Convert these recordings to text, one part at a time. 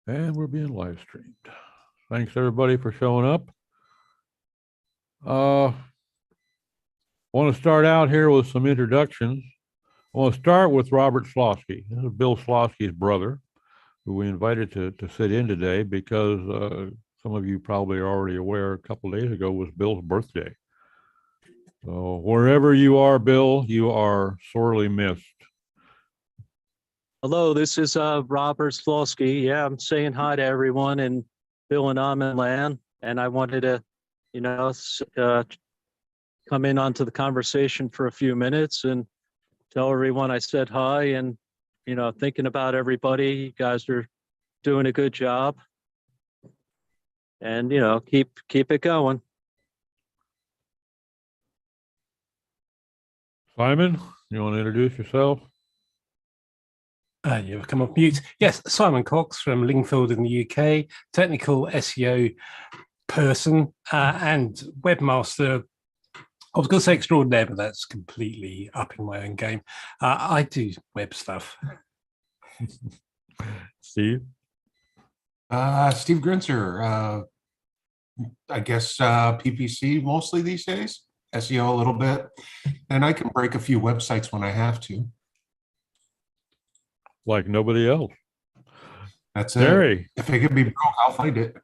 And we're being live streamed. Thanks everybody for showing up. Want to start out here with some introductions. I want to start with Robert Slosky. This is Bill Slosky's brother, who we invited to sit in today because some of you probably are already aware a couple of days ago was Bill's birthday. So wherever you are, Bill, you are sorely missed. Hello, this is Robert Slosky. Yeah, I'm saying hi to everyone in Bill and Ammon land, and I wanted to, come in onto the conversation for a few minutes and tell everyone I said hi, and thinking about everybody. You guys are doing a good job, and keep it going. Simon, you want to introduce yourself? You've come off mute. Yes, Simon Cox from Lingfield in the UK, technical SEO person and webmaster. I was going to say extraordinaire, but that's completely upping my own game. I do web stuff. Steve? Steve Grinzer. I guess PPC mostly these days, SEO a little bit, and I can break a few websites when I have to. Like nobody else. That's it. Gary. If it can be broke, I'll find it.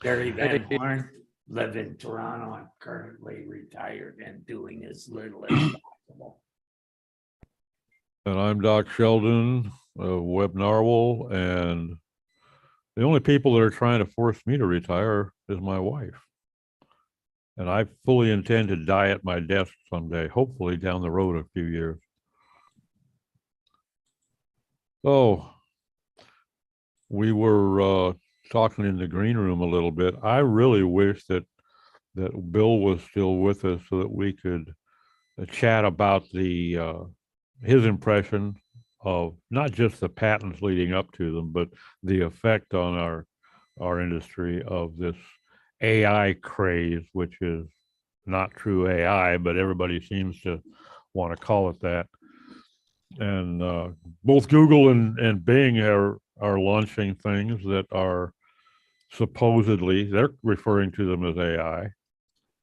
Gary Van Horn, live in Toronto. I'm currently retired and doing as little as possible. And I'm Doc Sheldon of Web Narwhal, and the only people that are trying to force me to retire is my wife. And I fully intend to die at my desk someday, hopefully down the road a few years. So we were talking in the green room a little bit. I really wish that Bill was still with us so that we could chat about his impression of not just the patents leading up to them, but the effect on our industry of this AI craze, which is not true AI, but everybody seems to want to call it that. And both Google and Bing are launching things that are supposedly, they're referring to them as AI.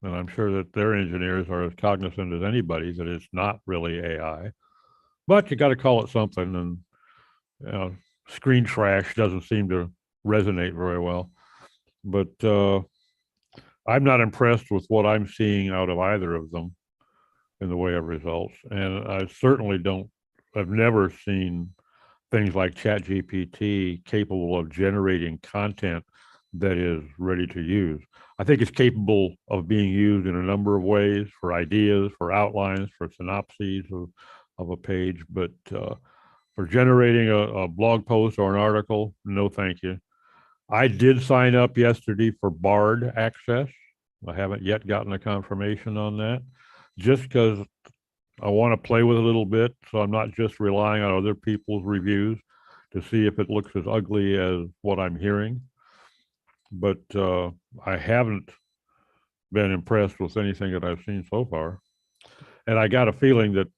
And I'm sure that their engineers are as cognizant as anybody that it's not really AI. But you got to call it something, and screen trash doesn't seem to resonate very well. But I'm not impressed with what I'm seeing out of either of them in the way of results. And I certainly I've never seen things like ChatGPT capable of generating content that is ready to use. I think it's capable of being used in a number of ways for ideas, for outlines, for synopses of a page, but for generating a blog post or an article, no thank you. I did sign up yesterday for Bard access. I haven't yet gotten a confirmation on that, just because I want to play with it a little bit, so I'm not just relying on other people's reviews to see if it looks as ugly as what I'm hearing. But I haven't been impressed with anything that I've seen so far. And I got a feeling that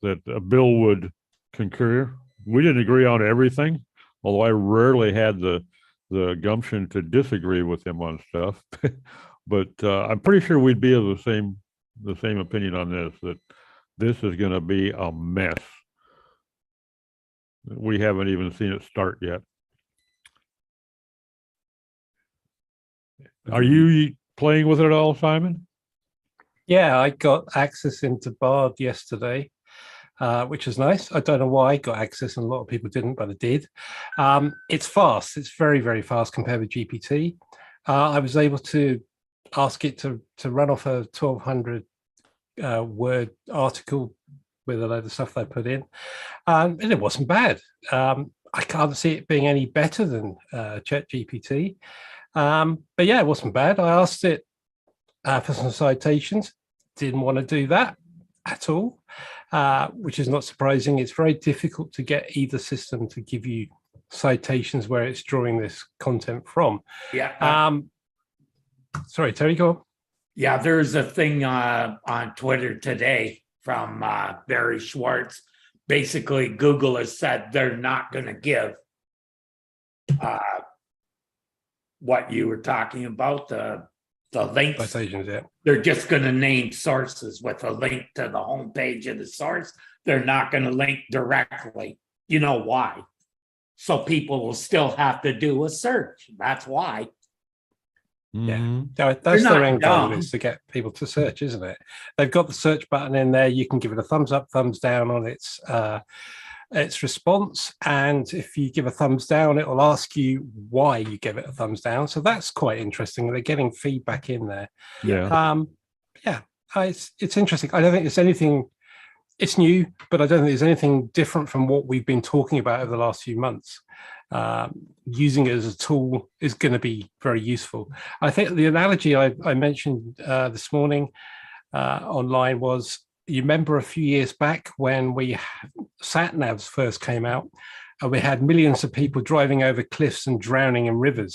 Bill would concur. We didn't agree on everything, although I rarely had the gumption to disagree with him on stuff. But I'm pretty sure we'd be of the same opinion on this, that this is going to be a mess. We haven't even seen it start yet. Are you playing with it at all, Simon? Yeah, I got access into Bard yesterday, which was nice. I don't know why I got access, and a lot of people didn't, but I did. It's fast. It's very, very fast compared with GPT. I was able to ask it to run off a 1,200 word article with a load of stuff they put in, and it wasn't bad. I can't see it being any better than ChatGPT, but yeah, it wasn't bad. I asked it for some citations, didn't want to do that at all, which is not surprising. It's very difficult to get either system to give you citations where it's drawing this content from. Yeah. Sorry, Terry, go on. Yeah, there's a thing on Twitter today from Barry Schwartz. Basically, Google has said they're not going to give what you were talking about, the links. Citations, yeah. They're just going to name sources with a link to the homepage of the source. They're not going to link directly. You know why? So people will still have to do a search. That's why. Mhm. That's They're their not end goal, dumb. is to get people to search, isn't it? They've got the search button in there. You can give it a thumbs up, thumbs down on its response. And if you give a thumbs down, it will ask you why you give it a thumbs down. So that's quite interesting. They're getting feedback in there. Yeah. It's interesting. I don't think there's anything, it's new, but I don't think there's anything different from what we've been talking about over the last few months. Using it as a tool is going to be very useful. I think the analogy I mentioned this morning online was, you remember a few years back when sat navs first came out, and we had millions of people driving over cliffs and drowning in rivers.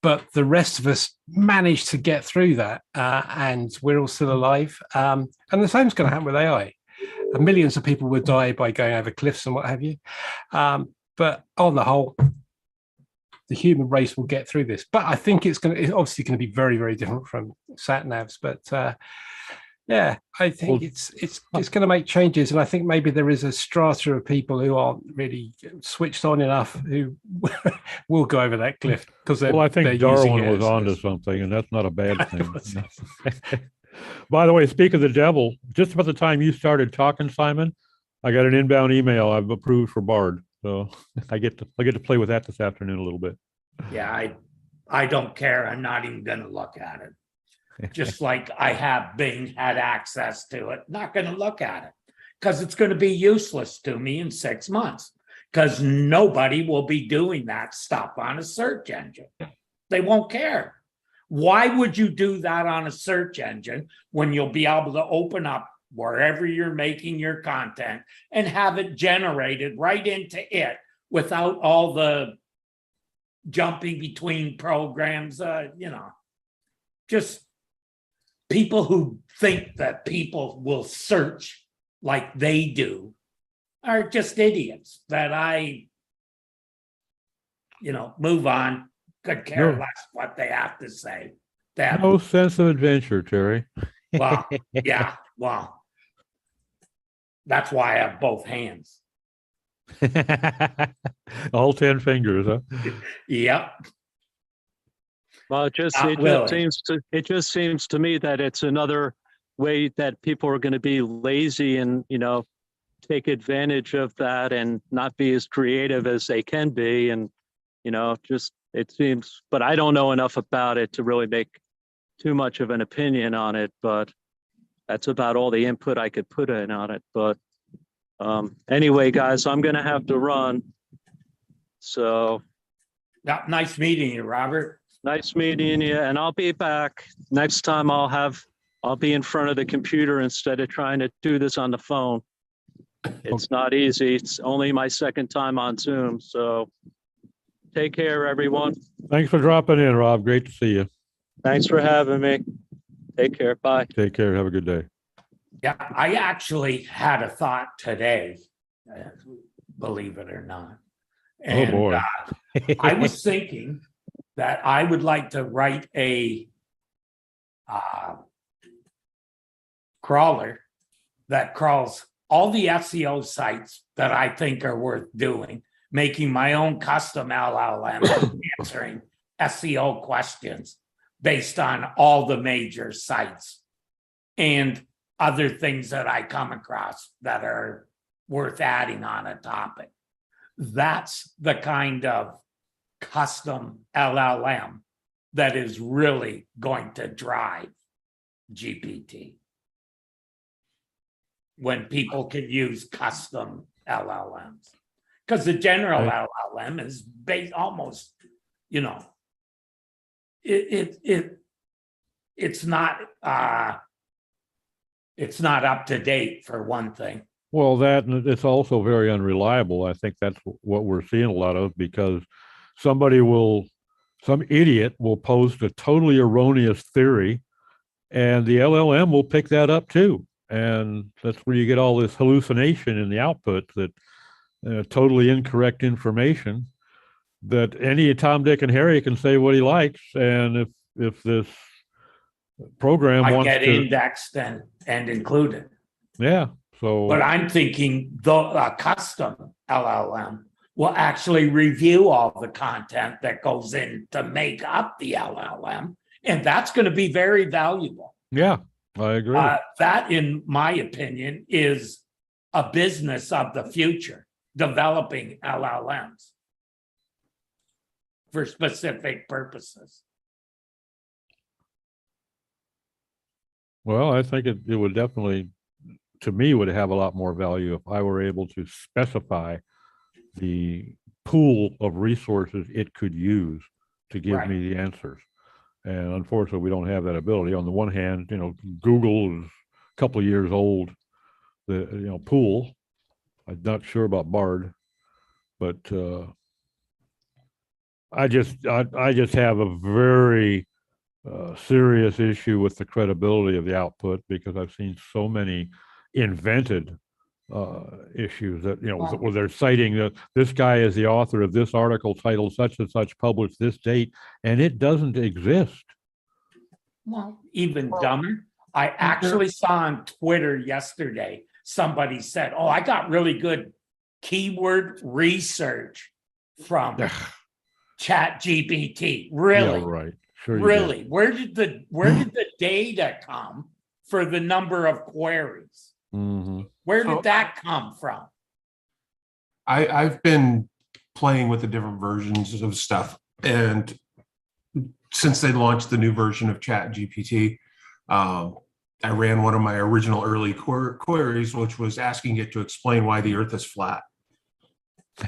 But the rest of us managed to get through that, and we're all still alive. And the same's going to happen with AI. Millions of people would die by going over cliffs and what have you. But on the whole, the human race will get through this. But I think it's obviously going to be very, very different from sat navs. But yeah, I think it's going to make changes, and I think maybe there is a strata of people who aren't really switched on enough who will go over that cliff because Well, I think Darwin was onto something, and that's not a bad thing. By the way, speak of the devil, just about the time you started talking, Simon, I got an inbound email I've approved for Bard, so I get to play with that this afternoon a little bit. Yeah, I don't care. I'm not even going to look at it. Just like I have Bing had access to it, not going to look at it because it's going to be useless to me in 6 months because nobody will be doing that stuff on a search engine. They won't care. Why would you do that on a search engine when you'll be able to open up wherever you're making your content and have it generated right into it without all the jumping between programs, just people who think that people will search like they do are just idiots that move on. Could care No. less what they have to say. No sense of adventure, Terry. Well, yeah, well, that's why I have both hands. All 10 fingers, huh? Yep. Well, it just seems to me that it's another way that people are going to be lazy and, take advantage of that and not be as creative as they can be. And, it seems, but I don't know enough about it to really make too much of an opinion on it, but that's about all the input I could put in on it. But anyway, guys, I'm going to have to run. So. Yeah, nice meeting you, Robert. Nice meeting you, and I'll be back. Next time I'll be in front of the computer instead of trying to do this on the phone. It's not easy. It's only my second time on Zoom, so take care, everyone. Thanks for dropping in, Rob. Great to see you. Thanks for having me. Take care. Bye. Take care. Have a good day. Yeah, I actually had a thought today, believe it or not. And, oh boy. I was thinking that I would like to write a crawler that crawls all the SEO sites that I think are worth doing, making my own custom LLM answering SEO questions based on all the major sites and other things that I come across that are worth adding on a topic. That's the kind of custom LLM that is really going to drive GPT. When people can use custom LLMs, because the general LLM is based almost, it's not up to date for one thing. Well, that, and it's also very unreliable. I think that's what we're seeing a lot of, because some idiot will post a totally erroneous theory and the LLM will pick that up too. And that's where you get all this hallucination in the output, that totally incorrect information, that any Tom, Dick, and Harry can say what he likes. And if this program I wants get to, indexed and included. yeah. So, But I'm thinking the custom LLM will actually review all the content that goes in to make up the LLM. And that's going to be very valuable. yeah, I agree. That, in my opinion, is a business of the future, developing LLMs for specific purposes. Well, I think it would definitely, to me, would have a lot more value if I were able to specify the pool of resources it could use to give Right. me the answers. And unfortunately, we don't have that ability. On the one hand, Google is a couple of years old. The pool, I'm not sure about Bard, but I just have a very serious issue with the credibility of the output, because I've seen so many invented issues that where they're citing that this guy is the author of this article titled such and such, published this date, and it doesn't exist. Well, even dumber. I actually saw on Twitter yesterday, somebody said, "Oh, I got really good keyword research from Chat GPT." Really? Yeah, right. Sure. Really? Where did the data come for the number of queries? Mm-hmm. Where did that come from? I've been playing with the different versions of stuff, and since they launched the new version of Chat GPT, I ran one of my original early queries, which was asking it to explain why the Earth is flat.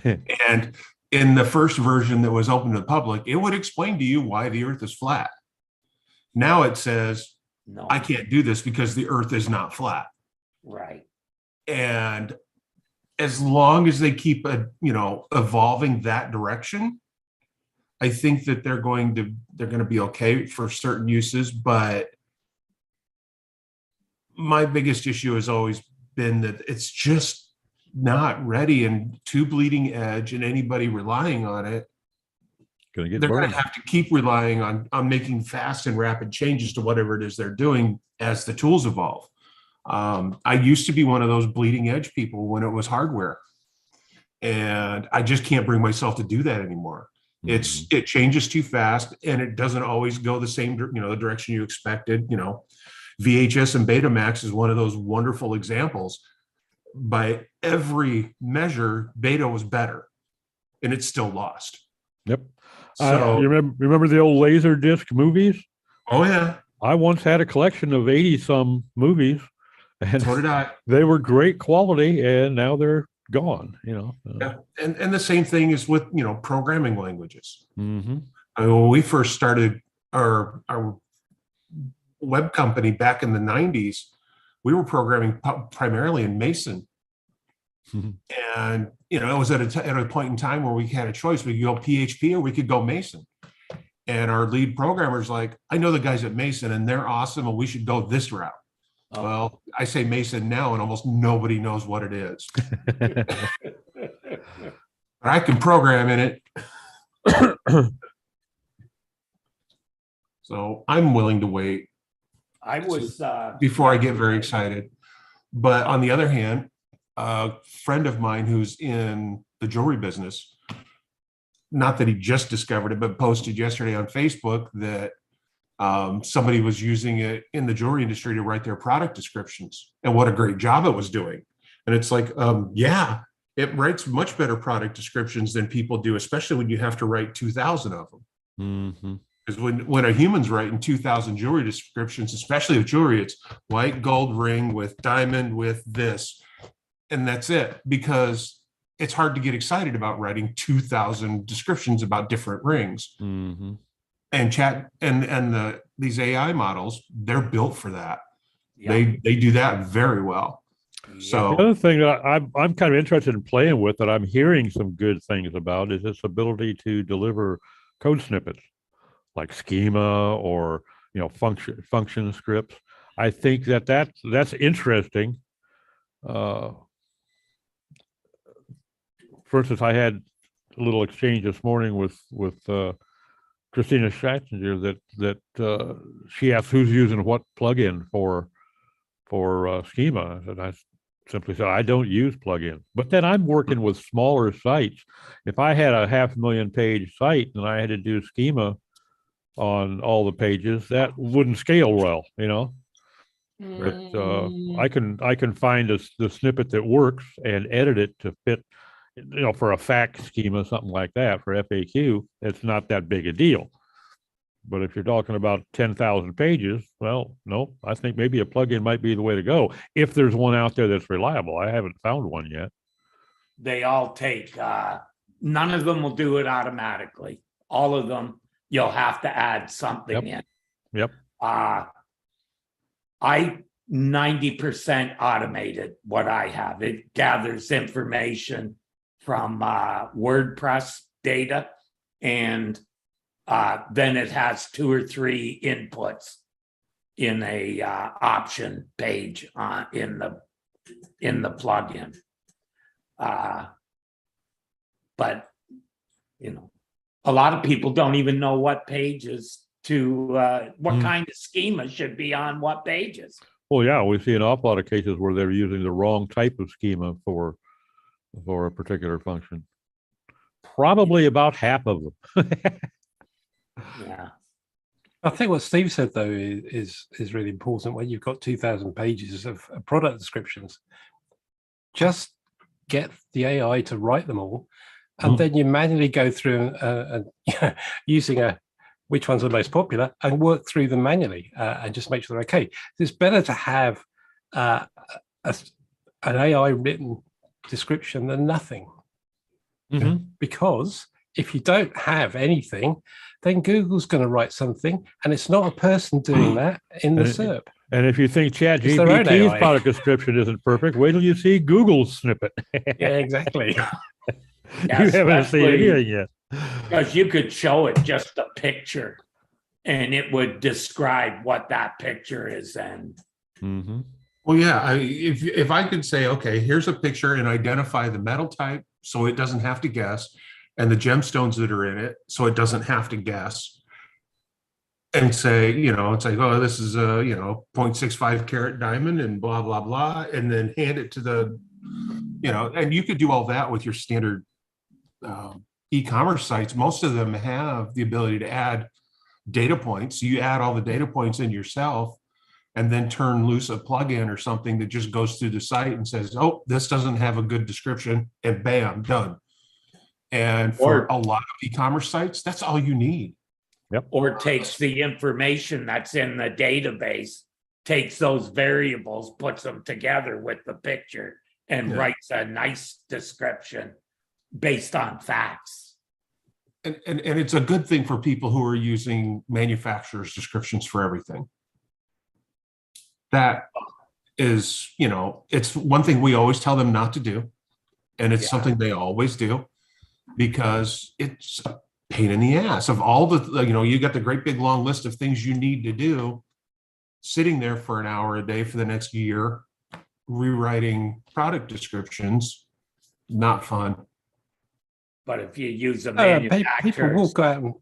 And in the first version that was open to the public, it would explain to you why the Earth is flat. Now it says, No. I can't do this because the Earth is not flat. Right. And as long as they keep evolving that direction, I think that they're going to be okay for certain uses. But my biggest issue has always been that it's just not ready, and too bleeding edge, and anybody relying on it, Gonna get they're going burned. to have to keep relying on making fast and rapid changes to whatever it is they're doing as the tools evolve. I used to be one of those bleeding edge people when it was hardware, and I just can't bring myself to do that anymore. Mm-hmm. It changes too fast, and it doesn't always go the same, the direction you expected. VHS and Betamax is one of those wonderful examples. By every measure, Beta was better, and it's still lost. Yep. So you remember the old laser disc movies? Oh yeah, I once had a collection of 80 some movies, and so did I. They were great quality, and now they're gone. Yeah. And the same thing is with programming languages. Mm-hmm. When we first started our web company back in the 90s, we were programming primarily in Mason. Mm-hmm. And it was at a point in time where we had a choice. We could go PHP or we could go Mason. And our lead programmer's like, I know the guys at Mason and they're awesome, and we should go this route. Oh. Well, I say Mason now and almost nobody knows what it is. But I can program in it. So I'm willing to wait. I was before I get very excited. But on the other hand, a friend of mine who's in the jewelry business, not that he just discovered it, but posted yesterday on Facebook that somebody was using it in the jewelry industry to write their product descriptions, and what a great job it was doing. And it's like, yeah, it writes much better product descriptions than people do, especially when you have to write 2,000 of them. Mm-hmm. Because when a human's writing 2,000 jewelry descriptions, especially of jewelry, it's white gold ring with diamond with this, and that's it. Because it's hard to get excited about writing 2,000 descriptions about different rings. Mm-hmm. And chat and these AI models, they're built for that. Yeah. They do that very well. So the other thing that I'm kind of interested in playing with, that I'm hearing some good things about, is its ability to deliver code snippets like schema or function scripts. I think that's interesting. For instance, I had a little exchange this morning with Christina Schatzinger that she asked who's using what plugin for schema, and I simply said I don't use plugins. But then I'm working with smaller sites. If I had a 500,000 page site and I had to do schema on all the pages, that wouldn't scale well, you know. But I can find the snippet that works and edit it to fit, you know, for a fact schema, something like that. For FAQ, it's not that big a deal. But if you're talking about 10,000 pages, well, no, I think maybe a plugin might be the way to go if there's one out there that's reliable. I haven't found one yet. They all take, none of them will do it automatically. All of them, you'll have to add something in. Yep. I 90% automated what I have. It gathers information from WordPress data, and then it has 2 or 3 inputs in a option page in the plugin. But you know, a lot of people don't even know what pages to what kind of schema should be on what pages. Well, yeah, we see an awful lot of cases where they're using the wrong type of schema for a particular function. Probably about half of them. Yeah. I think what Steve said though is really important. When you've got 2,000 pages of product descriptions, just get the AI to write them all, and then you manually go through and using which ones are most popular and work through them manually and just make sure they're okay. It's better to have an AI written description than nothing, because if you don't have anything, then Google's going to write something, and it's not a person doing that in the SERP. And if you think ChatGPT's product description isn't perfect, wait till you see Google's snippet. Yeah, exactly. Yeah, you haven't seen anything yet. Because you could show it just a picture, and it would describe what that picture is. And well, yeah, if I could say, okay, here's a picture and identify the metal type so it doesn't have to guess, and the gemstones that are in it so it doesn't have to guess, and say, you know, it's like, oh, this is a, you know, 0.65 carat diamond and blah, blah, blah, and then hand it to the, you know, and you could do all that with your standard e-commerce sites. Most of them have the ability to add data points. You add all the data points in yourself and then turn loose a plugin or something that just goes through the site and says, oh, this doesn't have a good description, and bam, done. And for a lot of e-commerce sites, that's all you need. Yep. Or takes the information that's in the database, takes those variables, puts them together with the picture, and writes a nice description based on facts. And it's a good thing for people who are using manufacturers' descriptions for everything. That is, you know, it's one thing we always tell them not to do. And it's something they always do, because it's a pain in the ass of all the, you know, you got the great big long list of things you need to do, sitting there for an hour a day for the next year, rewriting product descriptions, not fun. But if you use a people will go out and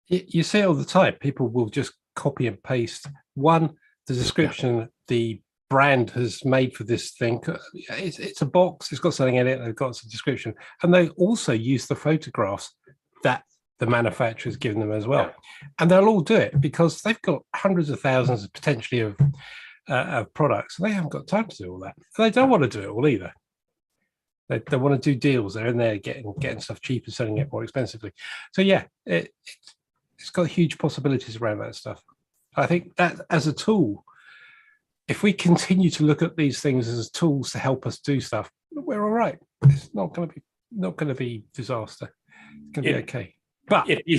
you see it all the time. People will just copy and paste the description the brand has made for this thing. It's a box, it's got something in it, they've got some description, and they also use the photographs that the manufacturer's given them as well. And they'll all do it because they've got hundreds of thousands potentially of products. They haven't got time to do all that. They don't want to do it all either. They want to do deals. They're in there getting stuff cheap and selling it more expensively. So yeah, it's got huge possibilities around that stuff. I think that as a tool, if we continue to look at these things as tools to help us do stuff, we're all right. It's not going to be disaster. It's going to be okay. But if you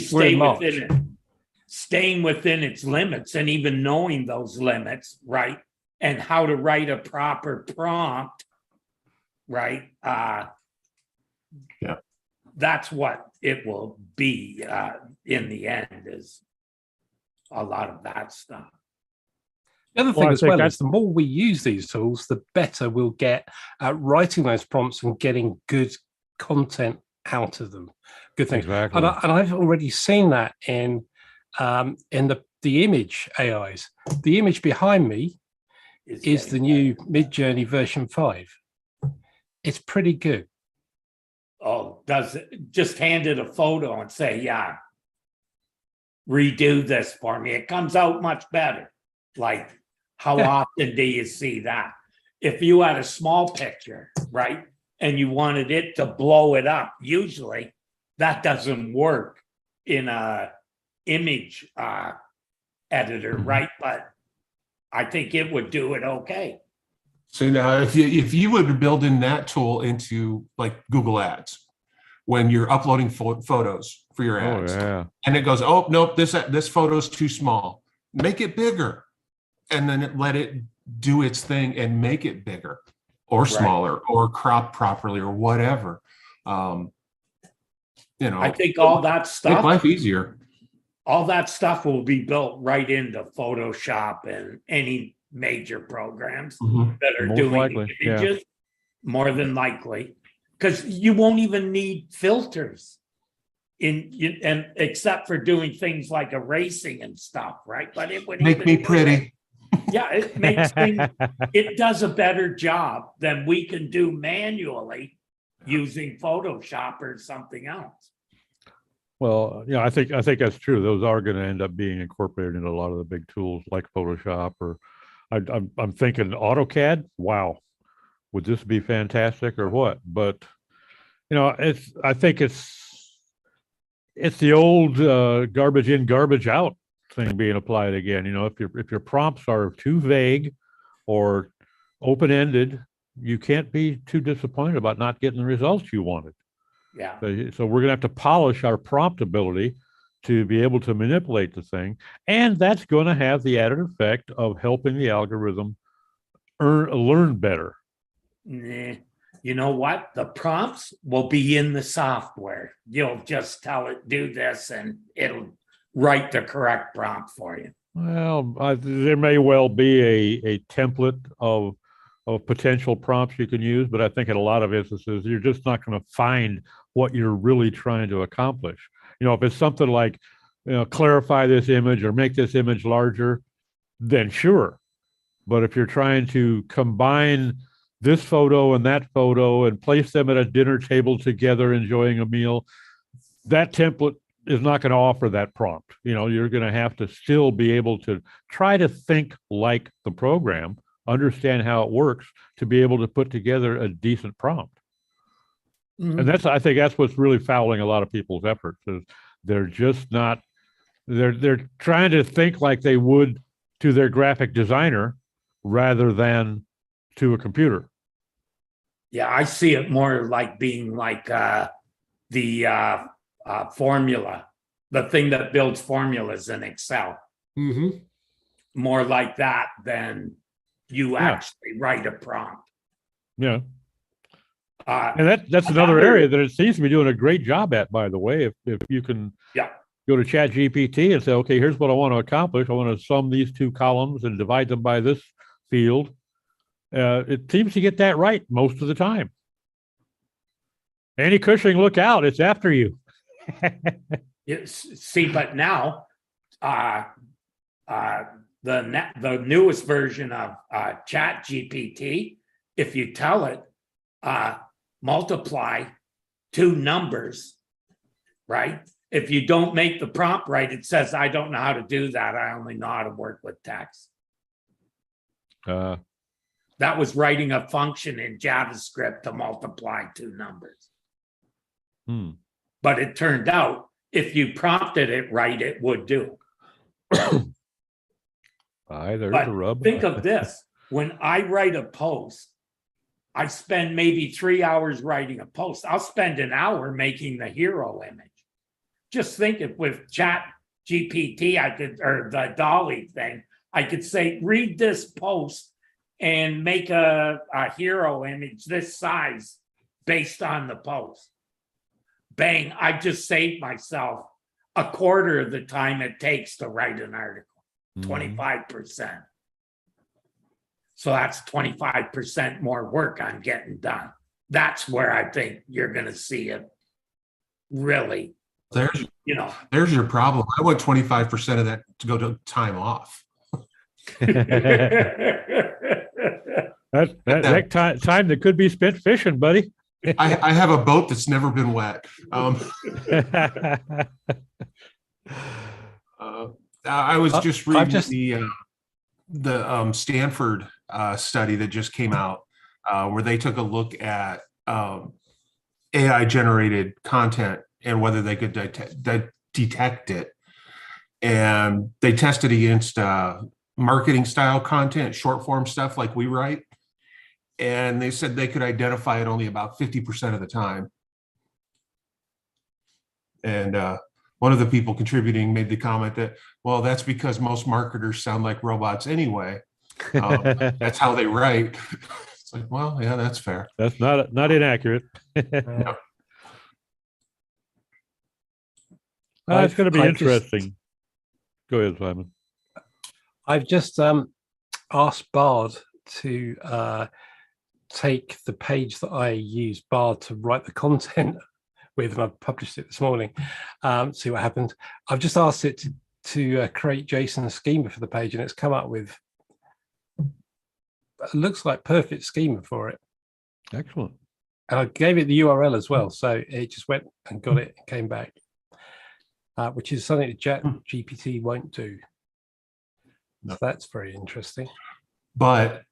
staying within its limits, and even knowing those limits, right, and how to write a proper prompt, right? That's what it will be in the end, is a lot of that stuff. The other Well, thing I as think well that's- is the more we use these tools, the better we'll get at writing those prompts and getting good content out of them. Good things. Exactly. And I've already seen that in the image AIs. The image behind me is the new Midjourney version 5. It's pretty good. Oh, does it just hand it a photo and say, yeah, redo this for me? It comes out much better. Like, how Yeah. often do you see that? If you had a small picture, right, and you wanted it to blow it up, usually that doesn't work in a image editor, Mhm. right? But I think it would do it okay. So now if you would build in that tool into like Google Ads, when you're uploading photos for your Oh, ads, yeah. and it goes, oh, nope, this photo's too small, make it bigger. And then let it do its thing and make it bigger or smaller or crop properly or whatever. You know, I think all that make stuff, life easier. all that stuff will be built right into Photoshop and any major programs Mhm. that are Most doing likely, yeah. images, more than likely, because you won't even need filters and except for doing things like erasing and stuff, right? But it would Make even me do pretty. it. Yeah, it makes things, it does a better job than we can do manually using Photoshop or something else. Well, yeah, I think that's true. Those are going to end up being incorporated into a lot of the big tools like Photoshop, or I'm thinking AutoCAD. Wow, would this be fantastic or what? But I think it's the old garbage in, garbage out thing being applied again. If your prompts are too vague or open ended, you can't be too disappointed about not getting the results you wanted. Yeah. So we're going to have to polish our prompt ability to be able to manipulate the thing. And that's going to have the added effect of helping the algorithm learn better. Nah. You know what? The prompts will be in the software. You'll just tell it, do this, and it'll write the correct prompt for you. Well, there may well be a template of potential prompts you can use, but I think in a lot of instances, you're just not going to find what you're really trying to accomplish. If it's something like, clarify this image or make this image larger, then sure. But if you're trying to combine this photo and that photo and place them at a dinner table together enjoying a meal, that template is not going to offer that prompt. You're going to have to still be able to try to think like the program, understand how it works to be able to put together a decent prompt. Mhm. And I think that's what's really fouling a lot of people's efforts is they're just not, they're trying to think like they would to their graphic designer rather than to a computer. Yeah, I see it more like being like the formula, the thing that builds formulas in Excel. Mm-hmm. More like that than you Yeah. actually write a prompt. Yeah. Uh, And that's another area that it seems to be doing a great job at, by the way. If you can yeah, go to Chat GPT and say, okay, here's what I want to accomplish. I want to sum these two columns and divide them by this field. It seems to get that right most of the time. Andy Cushing, look out, it's after you. see, but now the newest version of Chat GPT, if you tell it multiply two numbers, right? If you don't make the prompt right, it says, I don't know how to do that. I only know how to work with text. That was writing a function in JavaScript to multiply two numbers. But it turned out if you prompted it right, it would do. There's But the rub. think of this. When I write a post, I spend maybe 3 hours writing a post. I'll spend an hour making the hero image. Just think if with Chat GPT, or the Dolly thing, I could say, read this post and make a hero image this size based on the post. Bang, I just saved myself a quarter of the time it takes to write an article, 25%. So that's 25% more work I'm getting done. That's where I think you're going to see it really, There's you know. there's your problem. I want 25% of that to go to time off. That time that could be spent fishing, buddy. I have a boat that's never been wet. I was just reading the Stanford study that just came out, where they took a look at AI generated content and whether they could detect it. And they tested against marketing style content, short form stuff like we write. And they said they could identify it only about 50% of the time. And one of the people contributing made the comment that, well, that's because most marketers sound like robots anyway. That's how they write. It's like, well, yeah, that's fair. That's not inaccurate. Yeah. It's going to be interesting. Go ahead, Simon. I've just asked Bard to take the page that I use Bard to write the content with, and I've published it this morning. See what happens. I've just asked it to create JSON schema for the page, and it's come up with, it looks like perfect schema for it. Excellent. And I gave it the URL as well, so it just went and got it and came back, which is something that ChatGPT won't do. So that's very interesting. But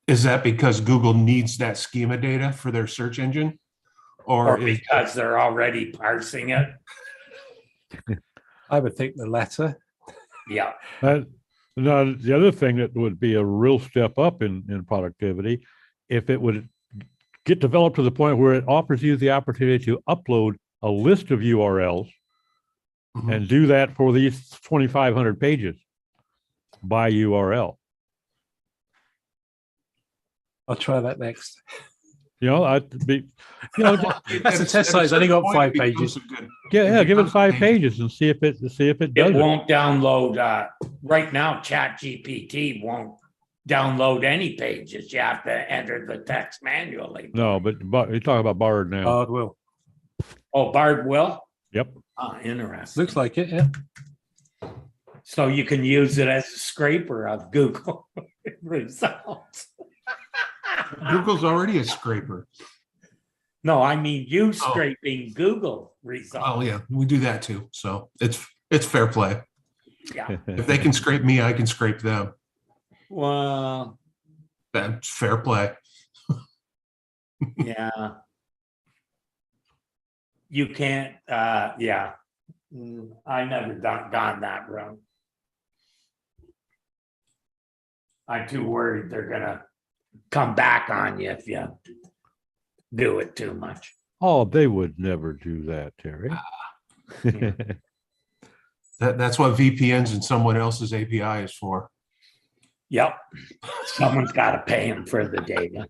is that because Google needs that schema data for their search engine? Or because they're already parsing it? I would think the latter. Yeah. Now, the other thing that would be a real step up in productivity, if it would get developed to the point where it offers you the opportunity to upload a list of URLs and do that for these 2,500 pages by URL. I'll try that next. You know, That's a test size. I only got 5 pages. Yeah, give it 5 pages and see if it does. It won't download. Right now, ChatGPT won't download any pages. You have to enter the text manually. No, but you're talking about Bard now. Bard will. Oh, Bard will? Yep. Interesting. Looks like it, yeah. So you can use it as a scraper of Google results. Google's already a scraper. No, I mean you scraping Google results. Oh yeah, we do that too. So it's fair play. Yeah. If they can scrape me, I can scrape them. Well, That's fair play. yeah. You can't, yeah. I never gone that route. I'm too worried they're gonna come back on you if you do it too much. Oh, they would never do that, Terry. That's what VPNs and someone else's API is for. Yep. Someone's got to pay them for the data.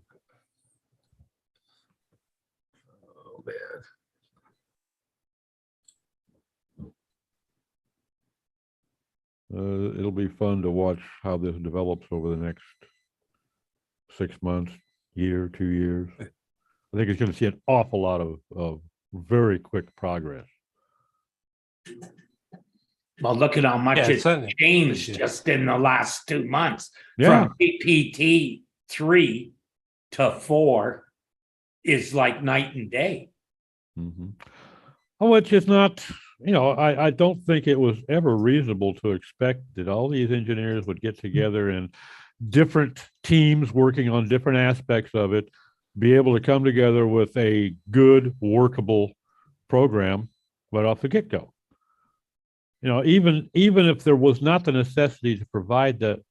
Oh man. It'll be fun to watch how this develops over the next 6 months, year, 2 years. I think it's going to see an awful lot of very quick progress. Well, look at how much it's changed just in the last 2 months. Yeah. From GPT 3 to 4 is like night and day. Mm-hmm. Oh, it's just not, I don't think it was ever reasonable to expect that all these engineers would get together and different teams working on different aspects of it, be able to come together with a good, workable program right off the get-go. Even if there was not the necessity to provide the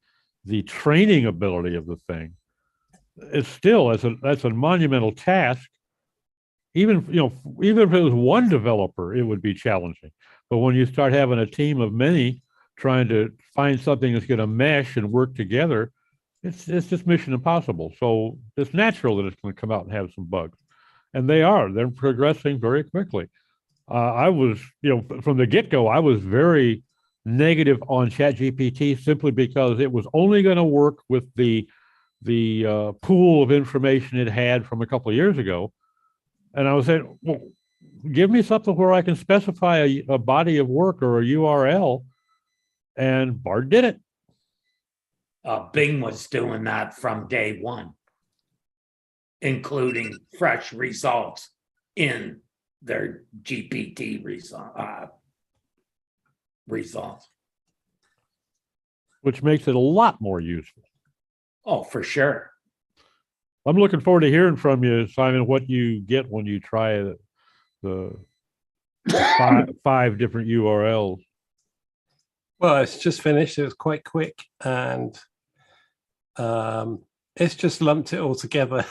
training ability of the thing, it's still that's a monumental task. Even if it was one developer, it would be challenging. But when you start having a team of many trying to find something that's going to mesh and work together, it's just mission impossible. So it's natural that it's going to come out and have some bugs, and they're progressing very quickly. I was, from the get-go, I was very negative on ChatGPT simply because it was only going to work with the pool of information it had from a couple of years ago. And I was saying, well, give me something where I can specify a body of work or a URL. And Bard did it. Bing was doing that from day one, including fresh results in their GPT results. Which makes it a lot more useful. Oh, for sure. I'm looking forward to hearing from you, Simon, what you get when you try the five different URLs. Well, it's just finished. It was quite quick, and it's just lumped it all together.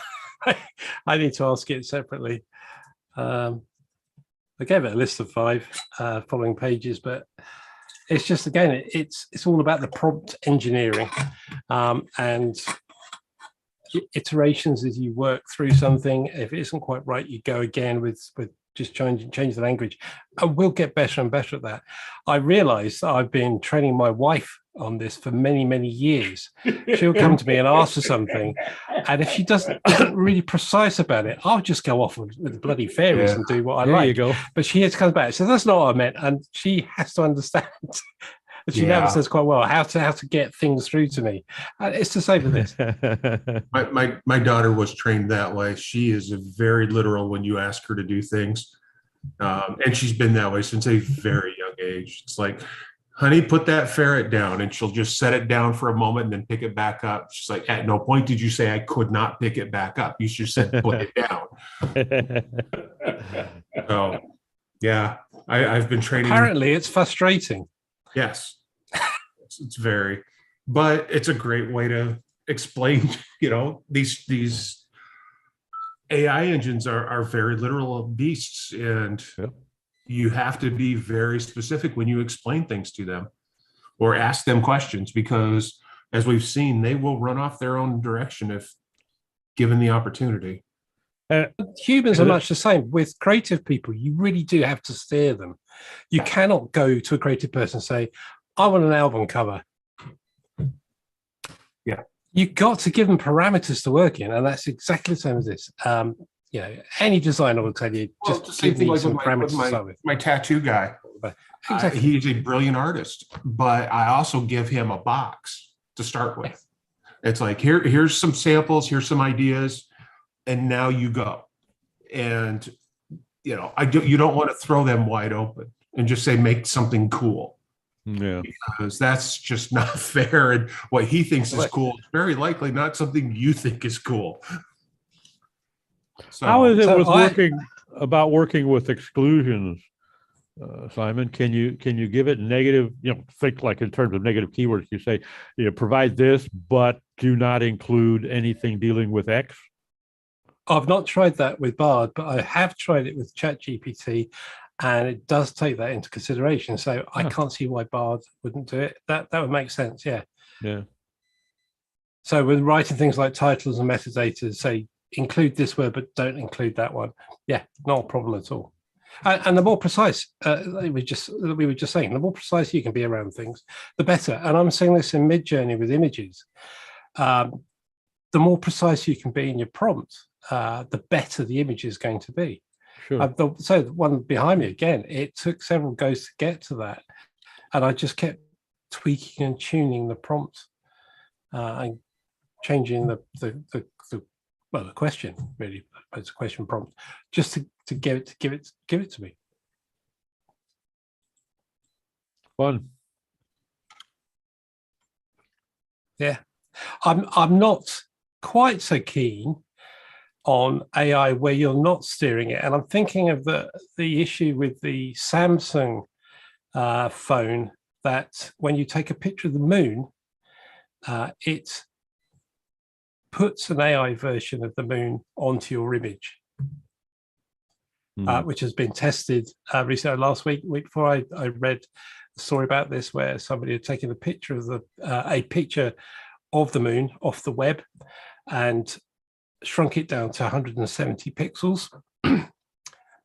I need to ask it separately. I gave it a list of 5 following pages, but it's just, again, it's all about the prompt engineering and iterations as you work through something. If it isn't quite right, you go again with just change the language, and we'll get better and better at that. I realize that I've been training my wife on this for many, many years. She'll come to me and ask for something, and if she isn't really precise about it, I'll just go off with the bloody fairies and do what I like. There you go. But she comes back, so that's not what I meant, and she has to understand. And she never says quite well how to get things through to me. It's to say for this. My daughter was trained that way. She is very literal when you ask her to do things, and she's been that way since a very young age. It's like, honey, put that ferret down, and she'll just set it down for a moment and then pick it back up. She's like, at no point did you say I could not pick it back up. You just said put it down. So yeah, I've been training. Apparently, it's frustrating. Yes, it's very, but it's a great way to explain, these AI engines are very literal beasts, and you have to be very specific when you explain things to them or ask them questions, because as we've seen, they will run off their own direction if given the opportunity. Humans are much the same. With creative people, you really do have to steer them. You cannot go to a creative person and say, I want an album cover. Yeah. You've got to give them parameters to work in, and that's exactly the same as this. Any designer will tell you, just give me some parameters to start with. My tattoo guy. Exactly. He's a brilliant artist, but I also give him a box to start with. It's like, here's some samples, here's some ideas, and now you go. And you don't want to throw them wide open and just say make something cool. Yeah, because that's just not fair. And what he thinks is cool is very likely not something you think is cool. So, how is it working with exclusions, Simon? Can you give it negative? Think like in terms of negative keywords. You say, provide this, but do not include anything dealing with X. I've not tried that with Bard, but I have tried it with ChatGPT, and it does take that into consideration. So I can't see why Bard wouldn't do it. That would make sense. Yeah. Yeah. So with writing things like titles and metadata, say include this word, but don't include that one. Yeah, not a problem at all. And the more precise, we were just saying, the more precise you can be around things, the better. And I'm saying this in Midjourney with images. The more precise you can be in your prompt, the better the image is going to be. Sure. So the one behind me, again, it took several goes to get to that. And I just kept tweaking and tuning the prompt and changing the question, really. It's a question prompt, just to give it to me. Fun. Yeah. I'm not quite so keen on AI where you're not steering it. And I'm thinking of the issue with the Samsung phone, that when you take a picture of the moon, it puts an AI version of the moon onto your image, which has been tested recently. Last week before, I read a story about this where somebody had taken a picture of a picture of the moon off the web and shrunk it down to 170 pixels,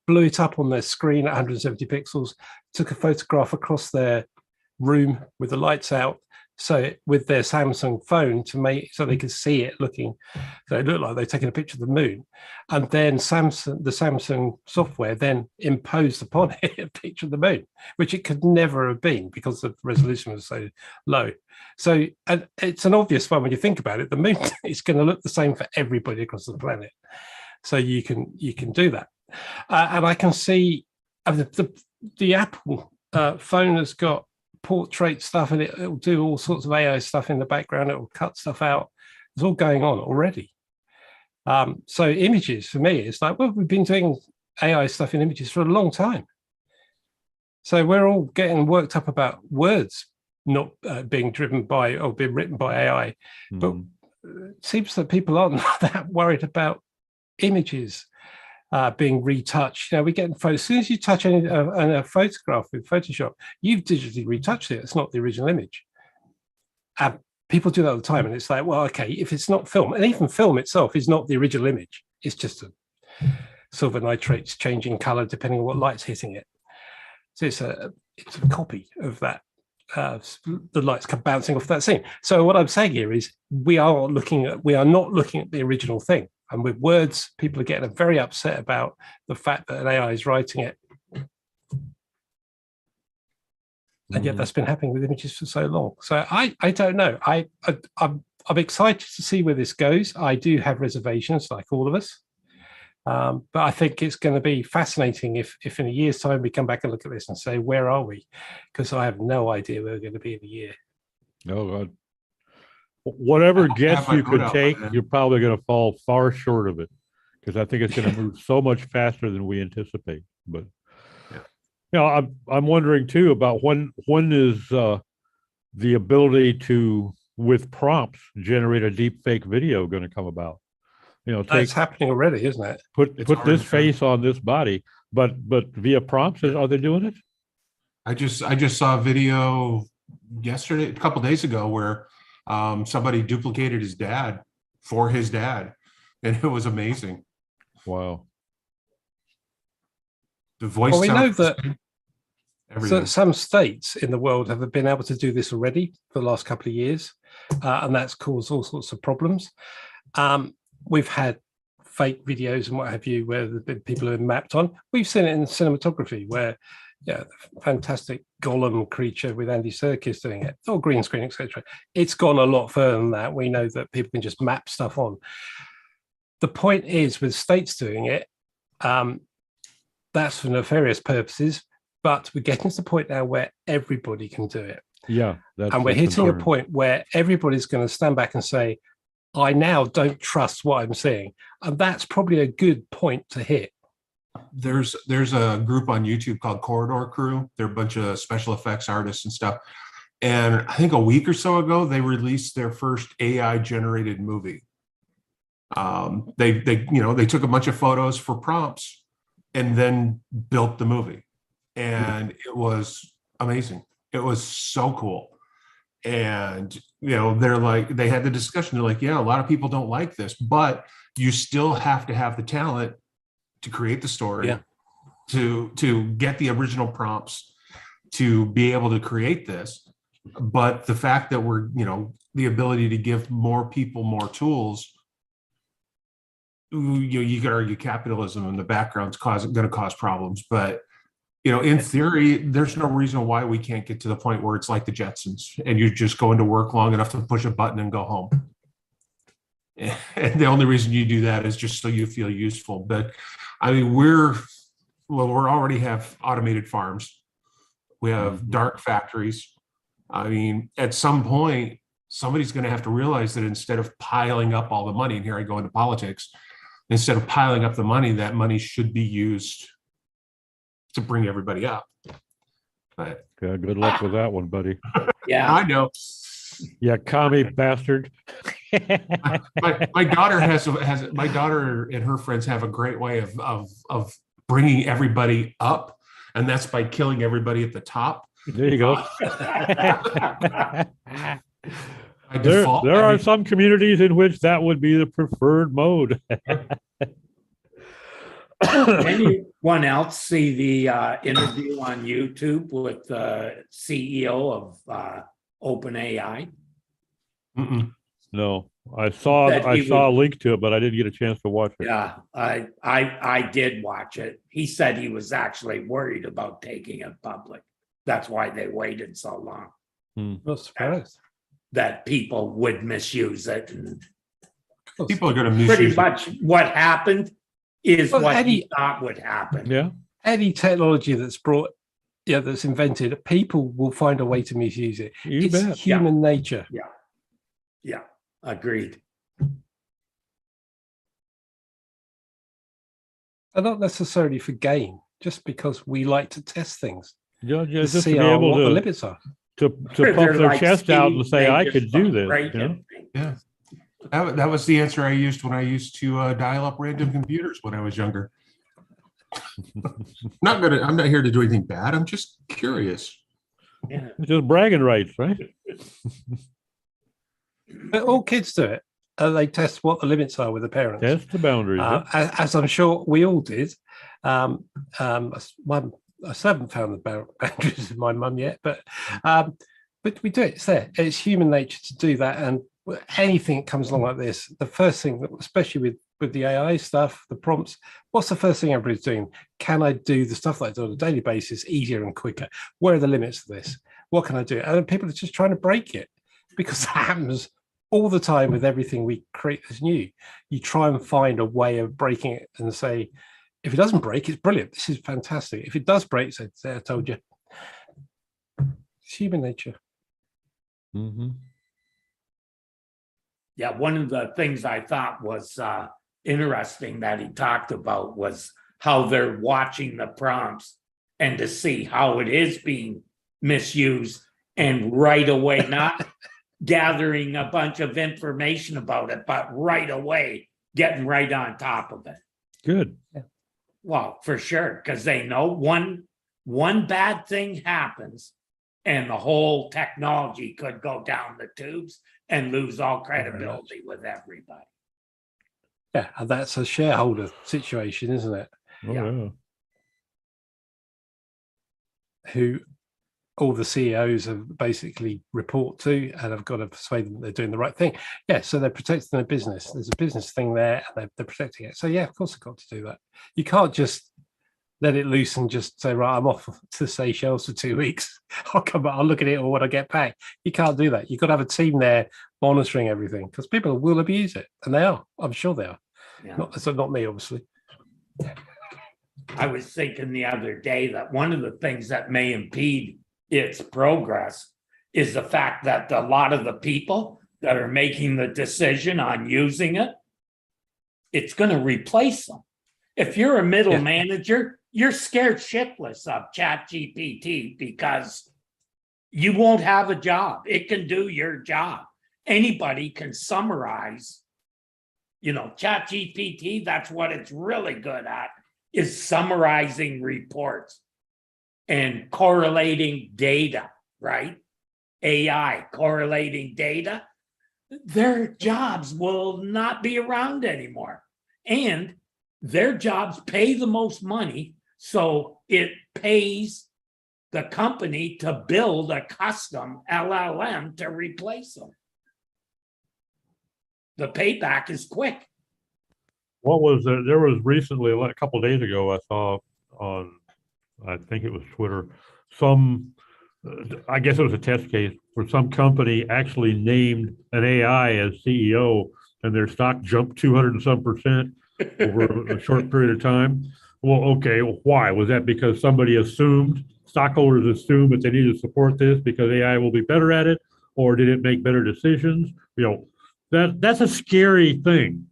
blew it up on their screen at 170 pixels, took a photograph across their room with the lights out, So with their Samsung phone to make so they could see it looking, so it looked like they're taking a picture of the moon, and then the Samsung software then imposed upon it a picture of the moon, which it could never have been because the resolution was so low. So and it's an obvious one when you think about it. The moon is going to look the same for everybody across the planet, so you can do that, and I can see the Apple phone has got portrait stuff, and it'll do all sorts of AI stuff in the background. It will cut stuff out. It's all going on already. So images for me, it's like, well, we've been doing AI stuff in images for a long time. So we're all getting worked up about words not being driven by or being written by AI, but it seems that people aren't that worried about images being retouched. We get photos. As soon as you touch a photograph with Photoshop, you've digitally retouched it. It's not the original image. People do that all the time, and it's like, well, okay, if it's not film, and even film itself is not the original image. It's just a silver nitrates changing color depending on what light's hitting it. So it's a copy of that. The lights come bouncing off that scene. So what I'm saying here is we are not looking at the original thing. And with words, people are getting very upset about the fact that an AI is writing it. And yet that's been happening with images for so long. So I don't know. I'm excited to see where this goes. I do have reservations, like all of us. But I think it's going to be fascinating if in a year's time we come back and look at this and say, where are we? Because I have no idea where we're going to be in a year. Oh, God. Whatever guess you could take, you're probably going to fall far short of it, because I think it's going to move so much faster than we anticipate. But I'm wondering too about when is the ability to, with prompts, generate a deep fake video going to come about? It's happening already, isn't it? Put this face on this body, but via prompts, are they doing it? I just saw a video yesterday, a couple days ago, where somebody duplicated his dad for his dad, and it was amazing. Wow. The voice. Well, we know that some states in the world have been able to do this already for the last couple of years, and that's caused all sorts of problems. We've had fake videos and what have you where the people have been mapped on. We've seen it in cinematography where, the fantastic Gollum creature with Andy Serkis doing it, or green screen, etc. It's gone a lot further than that. We know that people can just map stuff on. The point is, with states doing it, that's for nefarious purposes, but we're getting to the point now where everybody can do it. Yeah. And we're hitting a point where everybody's going to stand back and say, I now don't trust what I'm seeing. And that's probably a good point to hit. There's a group on YouTube called Corridor Crew. They're a bunch of special effects artists and stuff. And I think a week or so ago, they released their first AI generated movie. They took a bunch of photos for prompts and then built the movie. And it was amazing. It was so cool. And, they're like, they had the discussion. They're like, yeah, a lot of people don't like this, but you still have to have the talent to create the story, to get the original prompts, to be able to create this. But the fact that we're, the ability to give more people more tools, you could argue capitalism in the background's going to cause problems. But, in theory, there's no reason why we can't get to the point where it's like the Jetsons and you just go into work long enough to push a button and go home. And the only reason you do that is just so you feel useful. But I mean, we already have automated farms. We have dark factories. I mean, at some point, somebody's going to have to realize that instead of piling up all the money, and here I go into politics, instead of piling up the money, that money should be used to bring everybody up. But yeah, good luck with that one, buddy. Yeah, I know. Yeah, commie bastard. my daughter my daughter and her friends have a great way of bringing everybody up, and that's by killing everybody at the top. There you go. By default, there are some communities in which that would be the preferred mode. anyone else see the interview on YouTube with the CEO of OpenAI? Mm-mm. No, I saw That he a would- link to it, but I didn't get a chance to watch it. Yeah, I did watch it. He said he was actually worried about taking it public. That's why they waited so long, Not surprised. that people would misuse it. And People are going to pretty misuse it. much what happened is Well, what he any- thought would happen. Yeah, Any technology that's brought, that's invented, people will find a way to misuse it. you It's bet. human nature. Yeah, agreed. And not necessarily for gain, just because we like to test things. Yeah, To just to see be able what the to limits are. to pump They're their like chest out and Steve, say, they I just could do don't this. break You know? anything. Yeah. That was the answer I used when I used to dial up random computers when I was younger. I'm not here to do anything bad. I'm just curious. Yeah. It's just bragging rights, right? But all kids do it. They test what the limits are with the parents. Test the boundaries. yeah. As I'm sure we all did. I still haven't found the boundaries of my mum yet, but we do it. It's there. It's human nature to do that. And anything that comes along like this, the first thing, especially with the AI stuff, the prompts, what's the first thing everybody's doing? Can I do the stuff that I do on a daily basis easier and quicker? Where are the limits of this? What can I do? And people are just trying to break it, because that happens all the time with everything we create that's new. You try and find a way of breaking it and say, if it doesn't break, it's brilliant. This is fantastic. If it does break, say, I told you. It's human nature. Mhm. Yeah, one of the things I thought was interesting that he talked about was how they're watching the prompts and to see how it is being misused, and right away, not gathering a bunch of information about it, but right away getting right on top of it. Good. Well, for sure, because they know one bad thing happens and the whole technology could go down the tubes and lose all credibility with everybody. Yeah, and that's a shareholder situation, isn't it? Oh, Yeah. yeah. Who all the CEOs have basically report to, and have got to persuade them they're doing the right thing. Yeah, so they're protecting their business. There's a business thing there, and they're protecting it. So yeah, of course they've got to do that. You can't just let it loose and just say, right, I'm off to the Seychelles for 2 weeks. I'll come back, I'll look at it or when I get back. You can't do that. You've got to have a team there monitoring everything, because people will abuse it, and they are. I'm sure they are. Yeah. Not me, obviously. I was thinking the other day that one of the things that may impede its progress is the fact that a lot of the people that are making the decision on using it, it's going to replace them. If you're a middle Yeah. manager, you're scared shitless of ChatGPT because you won't have a job. It can do your job. Anybody can summarize. ChatGPT, that's what it's really good at, is summarizing reports and correlating data, right? AI correlating data. Their jobs will not be around anymore. And their jobs pay the most money, so it pays the company to build a custom LLM to replace them. The payback is quick. What was there was recently, a couple of days ago, I saw on, I think it was Twitter, I guess it was a test case where some company actually named an AI as CEO, and their stock jumped 200 and some percent over a short period of time. Well, okay, why? Was that because stockholders assumed that they needed to support this because AI will be better at it, or did it make better decisions? That's a scary thing.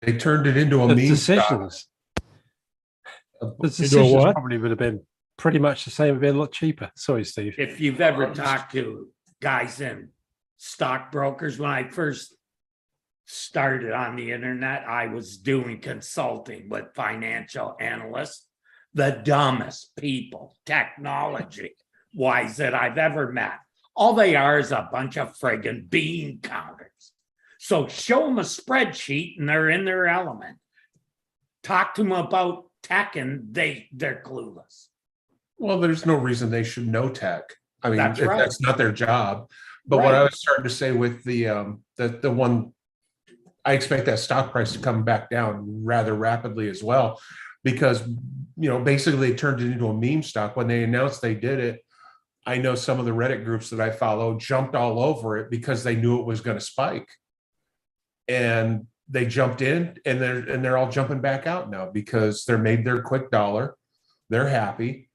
They turned it into a The meme stock. decisions. The Into a decisions what? probably would have been pretty much the same, would be a lot cheaper. Sorry, Steve. If you've ever talked to guys in stockbrokers, when I first started on the internet, I was doing consulting with financial analysts, the dumbest people, technology wise, that I've ever met. All they are is a bunch of friggin' bean counters. So show them a spreadsheet and they're in their element. Talk to them about tech and they're clueless. Well, there's no reason they should know tech. I mean, That's right. that's not their job. But what Right. I was starting to say with the one, I expect that stock price to come back down rather rapidly as well, because, basically it turned it into a meme stock. When they announced they did it, I know some of the Reddit groups that I follow jumped all over it because they knew it was going to spike. And they jumped in, and they're all jumping back out now because they're made their quick dollar. They're happy.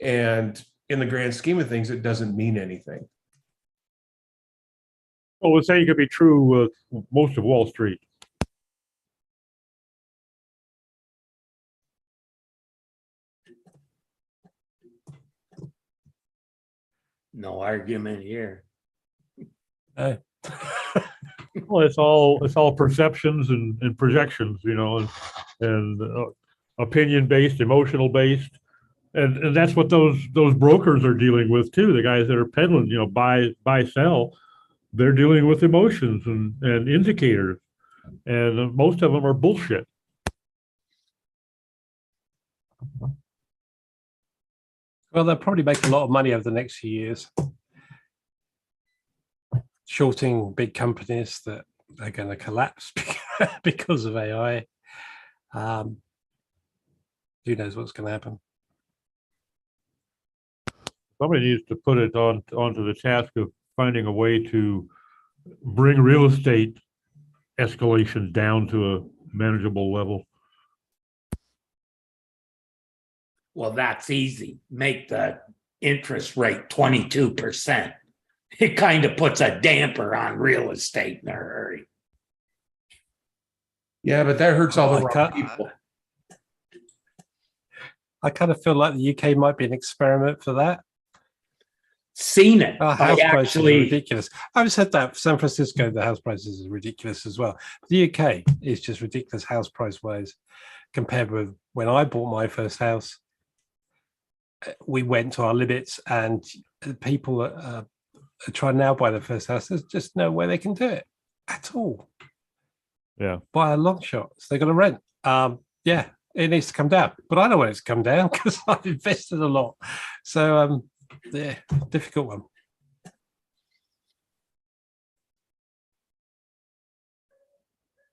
And in the grand scheme of things, it doesn't mean anything. Well, let's say it could be true with most of Wall Street. No argument here. Oh. Well, it's all perceptions and projections, and opinion based, emotional based, and that's what those brokers are dealing with too. The guys that are peddling, buy, sell, they're dealing with emotions and indicators, and most of them are bullshit. Well, they'll probably make a lot of money over the next few years, shorting big companies that are going to collapse because of AI. Who knows what's going to happen? Somebody needs to put it onto the task of finding a way to bring real estate escalation down to a manageable level. Well, that's easy. Make the interest rate 22%. It kind of puts a damper on real estate in a hurry. Yeah, but that hurts all the wrong people. I kind of feel like the UK might be an experiment for that. Seen it. House prices are ridiculous. I've said that San Francisco, the house prices are ridiculous as well. The UK is just ridiculous house price wise compared with when I bought my first house. We went to our limits, and people that are trying now buy their first house, there's just no way they can do it at all. Yeah, by a long shot. So they're going to rent. Yeah, it needs to come down, but I don't want it to come down because I've invested a lot. So yeah, difficult one.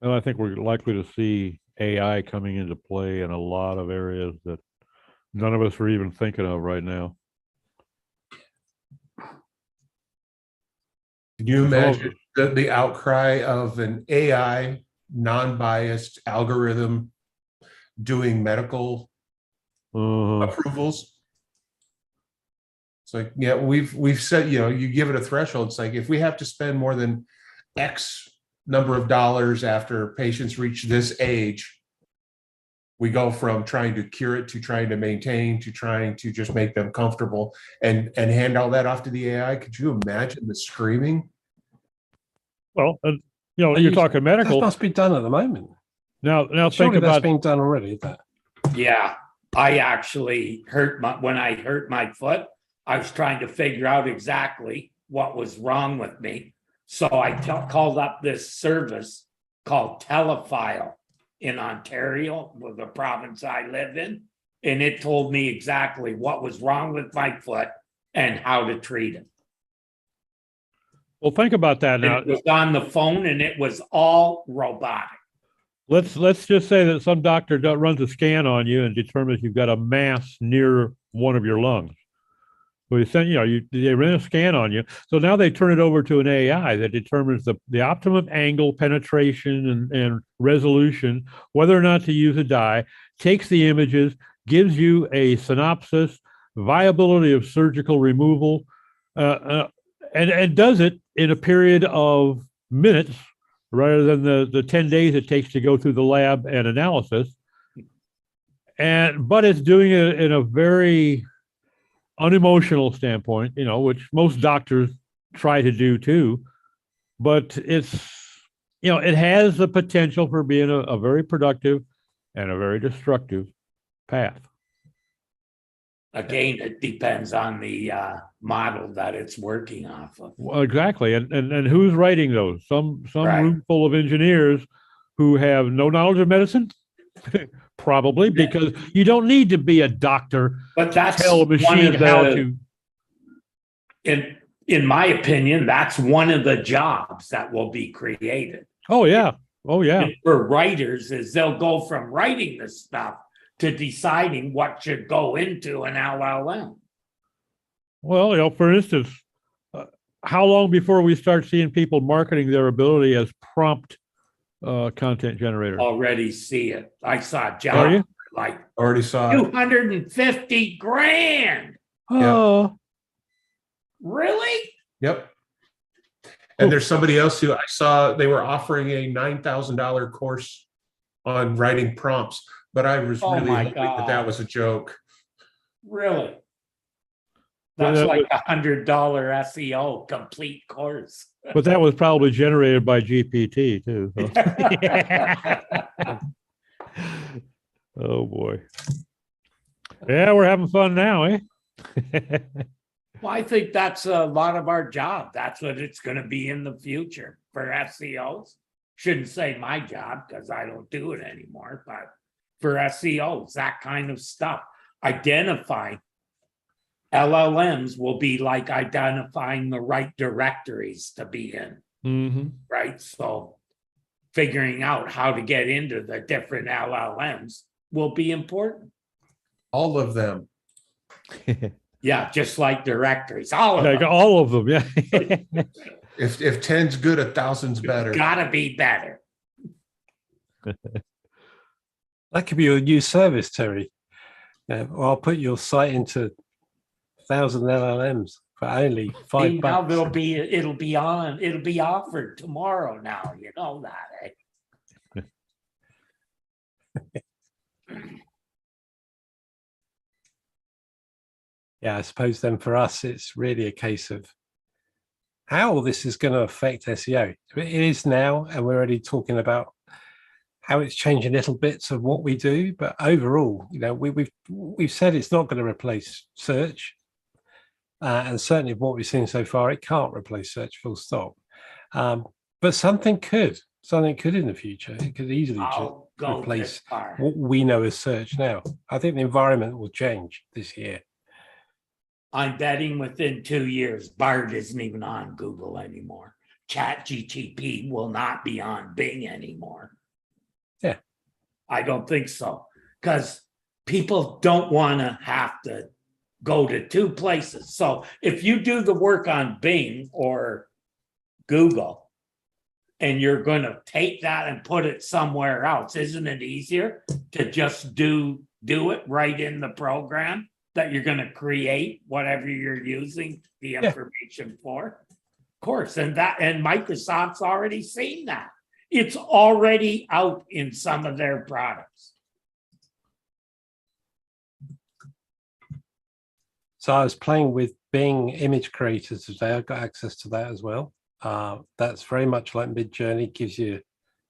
and I think we're likely to see AI coming into play in a lot of areas that none of us are even thinking of right now. Can you imagine the outcry of an AI non-biased algorithm doing medical approvals? It's like, yeah, we've said, you give it a threshold. It's like, if we have to spend more than X number of dollars after patients reach this age, we go from trying to cure it to trying to maintain to trying to just make them comfortable and hand all that off to the AI. Could you imagine the screaming? Well, you're talking medical. That must be done at the moment. Now think about that's being done already. That. Yeah, I actually when I hurt my foot, I was trying to figure out exactly what was wrong with me. So I called up this service called Telefile in Ontario, the province I live in, and it told me exactly what was wrong with my foot and how to treat it. Well, think about that now. It was on the phone, and it was all robotic. Let's just say that some doctor runs a scan on you and determines you've got a mass near one of your lungs. So they run a scan on you. So now they turn it over to an AI that determines the optimum angle, penetration, and resolution, whether or not to use a dye, takes the images, gives you a synopsis, viability of surgical removal, and does it in a period of minutes rather than the 10 days it takes to go through the lab and analysis. But it's doing it in a very unemotional standpoint, which most doctors try to do too. But it's, it has the potential for being a very productive and a very destructive path. Again, it depends on the model that it's working off of. Well, exactly. And who's writing those? Some Right. room full of engineers who have no knowledge of medicine? Probably, because you don't need to be a doctor But that's to tell a machine how to. in my opinion, that's one of the jobs that will be created. Oh, yeah. Oh, yeah. And for writers is they'll go from writing this stuff to deciding what should go into an LLM. Well, for instance, how long before we start seeing people marketing their ability as prompt content generators? Already see it. I saw Are jobs you? like Already saw it. 250 grand. Oh, Really? Yep. And there's somebody else who I saw, they were offering a $9,000 course on writing prompts, but I was Oh really my hoping that that God. was a joke. Really? Well, That's that like $100 SEO complete course. but that was probably generated by GPT too. So. Oh boy. Yeah, we're having fun now, eh? Well, I think that's a lot of our job. That's what it's going to be in the future for SEOs. Shouldn't say my job because I don't do it anymore, but for SEOs, that kind of stuff. Identifying LLMs will be like identifying the right directories to be in, Mm-hmm. right? So figuring out how to get into the different LLMs will be important. All of them. Yeah, just like directories, all of Like them. all of them, yeah. If 10's good, 1,000's better. Gotta be better. That could be your new service, Terry. Yeah, or I'll put your site into 1,000 LLMs for only $5. Now it'll be offered tomorrow now. You know that, eh? Yeah, I suppose then for us, it's really a case of how this is going to affect SEO. It is now, and we're already talking about how it's changing little bits of what we do. But overall, we've said it's not going to replace search, and certainly what we've seen so far, it can't replace search full stop. But something could in the future. It could easily I'll go replace this far. what we know as search now. I think the environment will change this year. I'm betting within 2 years, Bard isn't even on Google anymore. ChatGPT will not be on Bing anymore. Yeah. I don't think so. Because people don't want to have to go to two places. So if you do the work on Bing or Google, and you're going to take that and put it somewhere else, isn't it easier to just do it right in the program that you're going to create whatever you're using the information for? Of course, and Microsoft's already seen that. It's already out in some of their products. So I was playing with Bing image creators today. I got access to that as well. That's very much like Midjourney. Gives you,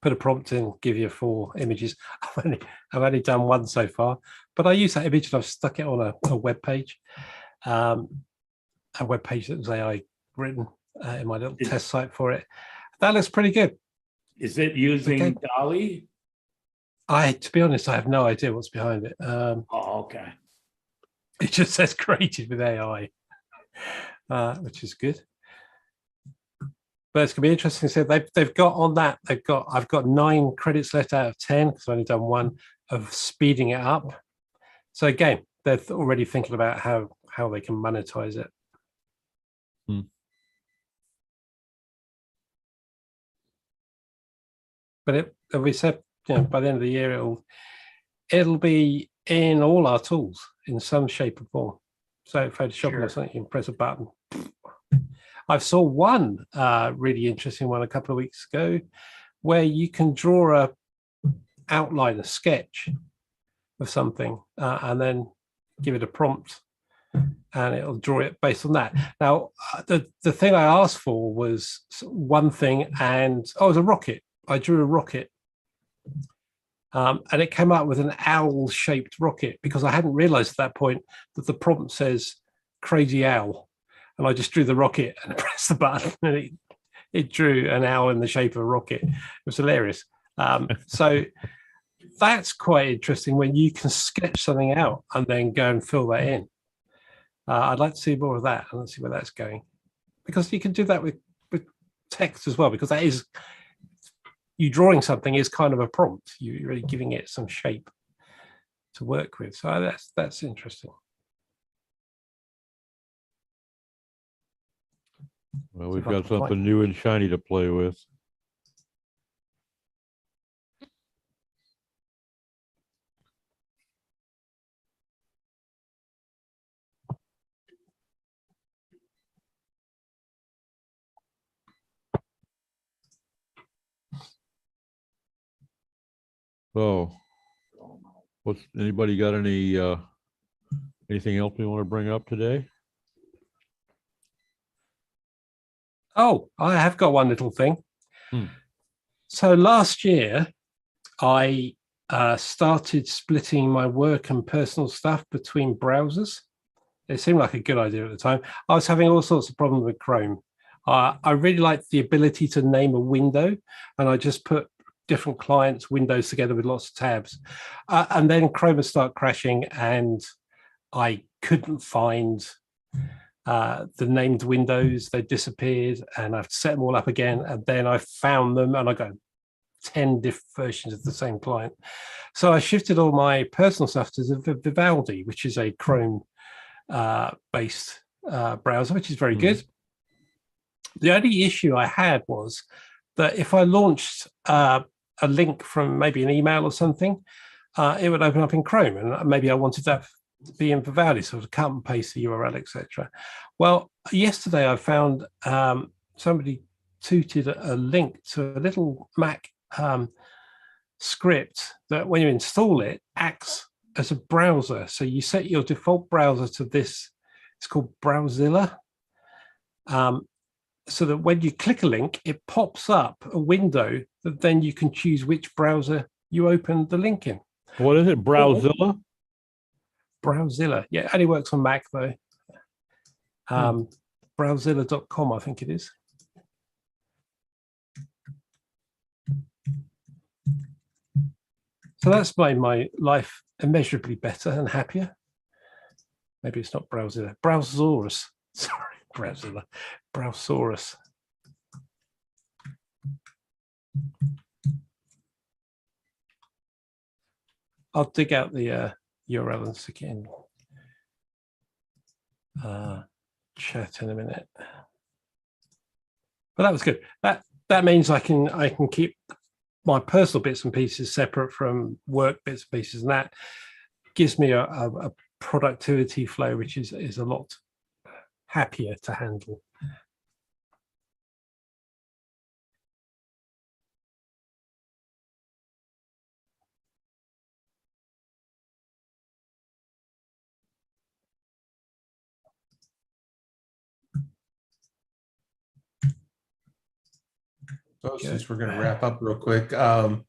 put a prompt in, give you 4 images. I've only done 1 so far, but I use that image and I've stuck it on a web page. A web page that was AI written in my little test site for it. That looks pretty good. Is it using Dolly? To be honest, I have no idea what's behind it. Okay. It just says created with AI, which is good. But it's gonna be interesting to see. They've got on that. I've got 9 credits left out of 10 because I've only done 1 of speeding it up. So again, they're already thinking about how they can monetize it. But we said, by the end of the year, it'll be in all our tools in some shape or form. So Photoshop or something, you can press a button. I saw one really interesting one a couple of weeks ago where you can draw a outline, a sketch of something, and then give it a prompt and it'll draw it based on that. Now, the thing I asked for was one thing, and it was a rocket. I drew a rocket, and it came up with an owl-shaped rocket because I hadn't realized at that point that the prompt says crazy owl. And I just drew the rocket and pressed the button, and it drew an owl in the shape of a rocket. It was hilarious. So that's quite interesting when you can sketch something out and then go and fill that in. I'd like to see more of that and let's see where that's going, because you can do that with text as well, because that is, you drawing something is kind of a prompt. You're really giving it some shape to work with. So that's interesting. Well, we've got something new and shiny to play with. So, anybody got anything else we want to bring up today? Oh, I have got one little thing. So last year, I started splitting my work and personal stuff between browsers. It seemed like a good idea at the time. I was having all sorts of problems with Chrome. I really liked the ability to name a window, and I just put different clients' windows together with lots of tabs. And then Chrome would start crashing, and I couldn't find the named windows. They disappeared, and I've set them all up again. And then I found them, and I got 10 different versions of the same client. So I shifted all my personal stuff to Vivaldi, which is a Chrome based browser, which is very good. The only issue I had was that if I launched a link from maybe an email or something, it would open up in Chrome, and maybe I wanted that to be in Vivaldi, so to cut and paste the URL, etc. Well, yesterday I found somebody tooted a link to a little Mac script that, when you install it, acts as a browser. So you set your default browser to this. It's called Browzilla. So that when you click a link, it pops up a window that then you can choose which browser you open the link in. What is it? Browzilla? Browzilla. Yeah, it only works on Mac though. Browzilla.com, I think it is. So that's made my life immeasurably better and happier. Maybe it's not Browzilla. Browsaurus. Sorry, Browzilla. Browsaurus. I'll dig out the URL and stick it in chat in a minute. But that was good. That means I can keep my personal bits and pieces separate from work bits and pieces, and that gives me a productivity flow which is a lot happier to handle. So since we're going to wrap up real quick, the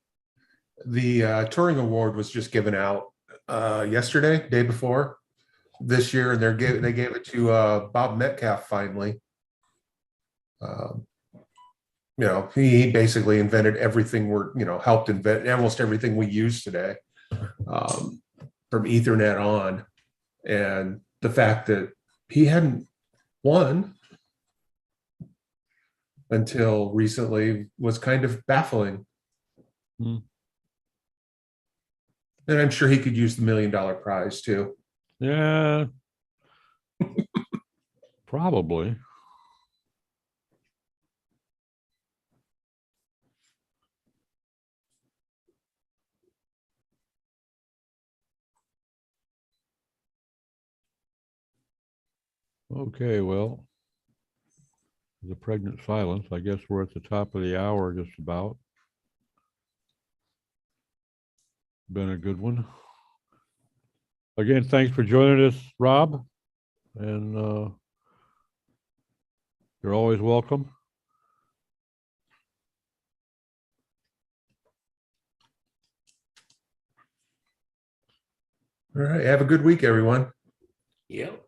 Turing Award was just given out yesterday, day before this year, and they gave it to Bob Metcalf finally. You know, he basically invented everything helped invent almost everything we use today, from Ethernet on, and the fact that he hadn't won until recently was kind of baffling. And I'm sure he could use the $1 million prize too. Yeah, probably. Okay, well, the pregnant silence. I guess we're at the top of the hour, just about. Been a good one. Again, thanks for joining us, Rob. And you're always welcome. All right. Have a good week, everyone. Yep.